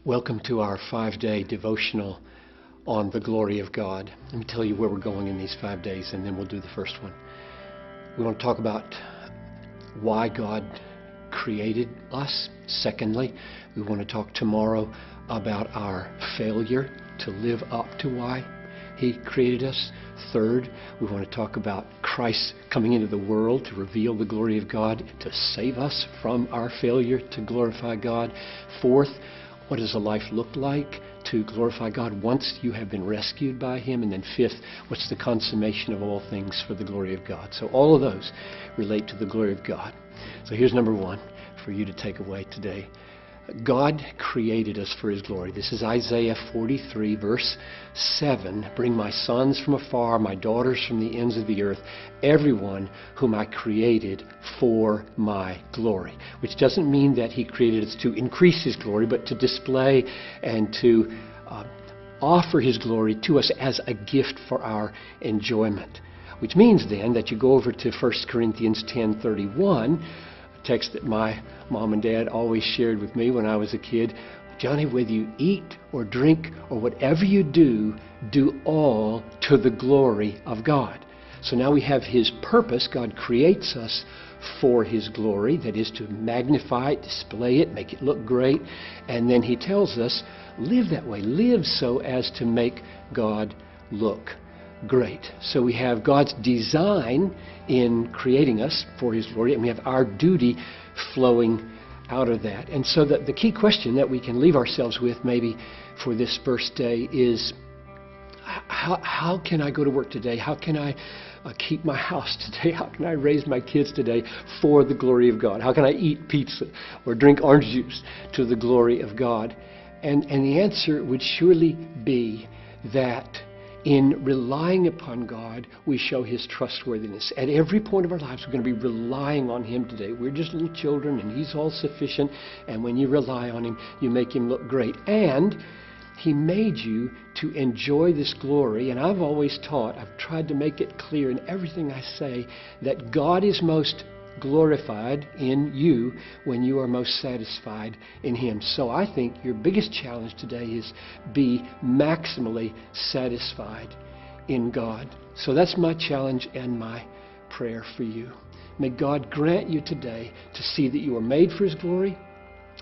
Welcome to our 5-day devotional on the glory of God. Let me tell you where we're going in these 5 days, and then we'll do the first one. We want to talk about why God created us. Secondly, we want to talk tomorrow about our failure to live up to why He created us. Third, we want to talk about Christ coming into the world to reveal the glory of God, to save us from our failure to glorify God. Fourth, what does a life look like to glorify God once you have been rescued by Him? And then fifth, what's the consummation of all things for the glory of God? So all of those relate to the glory of God. So here's number one for you to take away today. God created us for His glory. This is Isaiah 43, verse 7. Bring my sons from afar, my daughters from the ends of the earth, everyone whom I created for my glory. Which doesn't mean that He created us to increase His glory, but to display and to offer His glory to us as a gift for our enjoyment. Which means then that you go over to 1 Corinthians 10:31, text that my mom and dad always shared with me when I was a kid. Johnny, whether you eat or drink or whatever you do, do all to the glory of God. So now we have His purpose. God creates us for His glory, that is to magnify it, display it, make it look great. And then He tells us, live that way. Live so as to make God look great. So we have God's design in creating us for His glory, and we have our duty flowing out of that. And so the key question that we can leave ourselves with maybe for this first day is, how can I go to work today? How can I keep my house today? How can I raise my kids today for the glory of God? How can I eat pizza or drink orange juice to the glory of God? And the answer would surely be that in relying upon God, we show His trustworthiness. At every point of our lives, we're going to be relying on Him today. We're just little children, and He's all sufficient. And when you rely on Him, you make Him look great. And He made you to enjoy this glory. And I've always taught, I've tried to make it clear in everything I say, that God is most glorified in you when you are most satisfied in Him. So I think your biggest challenge today is be maximally satisfied in God. So that's my challenge and my prayer for you. May God grant you today to see that you are made for His glory.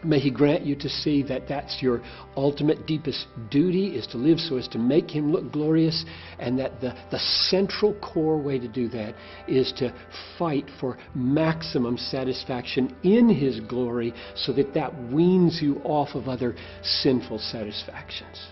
May He grant you to see that that's your ultimate, deepest duty, is to live so as to make Him look glorious, and that the central core way to do that is to fight for maximum satisfaction in His glory, so that that weans you off of other sinful satisfactions.